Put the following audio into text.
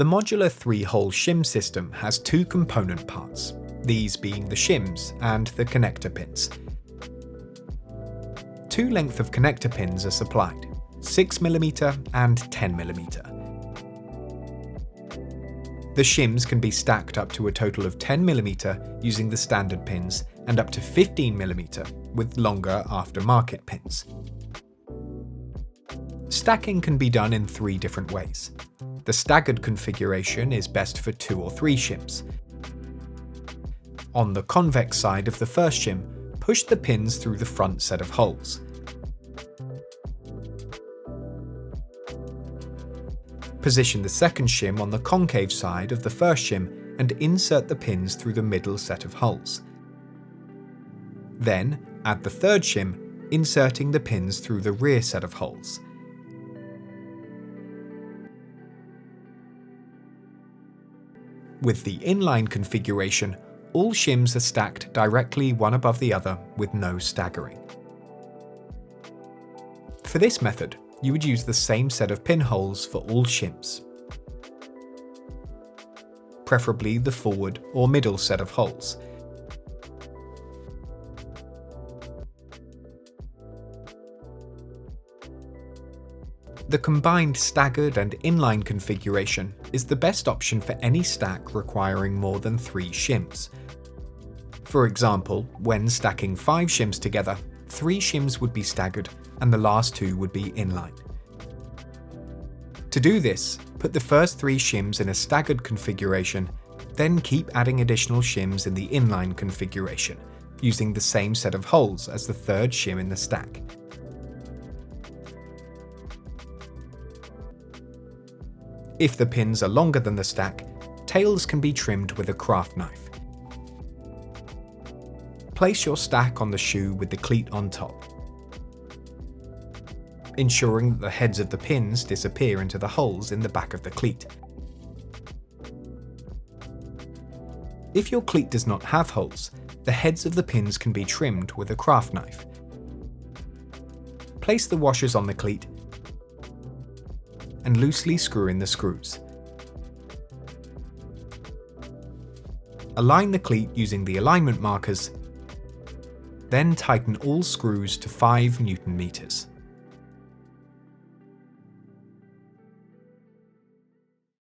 The modular 3-hole shim system has two component parts, these being the shims and the connector pins. Two lengths of connector pins are supplied, 6mm and 10mm. The shims can be stacked up to a total of 10mm using the standard pins and up to 15mm with longer aftermarket pins. Stacking can be done in 3 different ways. The staggered configuration is best for 2 or 3 shims. On the convex side of the first shim, push the pins through the front set of holes. Position the second shim on the concave side of the first shim and insert the pins through the middle set of holes. Then, add the third shim, inserting the pins through the rear set of holes. With the inline configuration, all shims are stacked directly one above the other with no staggering. For this method, you would use the same set of pinholes for all shims, preferably the forward or middle set of holes. The combined staggered and inline configuration is the best option for any stack requiring more than 3 shims. For example, when stacking 5 shims together, 3 shims would be staggered and the last 2 would be inline. To do this, put the first 3 shims in a staggered configuration, then keep adding additional shims in the inline configuration, using the same set of holes as the third shim in the stack. If the pins are longer than the stack, tails can be trimmed with a craft knife. Place your stack on the shoe with the cleat on top, ensuring that the heads of the pins disappear into the holes in the back of the cleat. If your cleat does not have holes, the heads of the pins can be trimmed with a craft knife. Place the washers on the cleat and loosely screw in the screws. Align the cleat using the alignment markers, then tighten all screws to 5 Newton meters.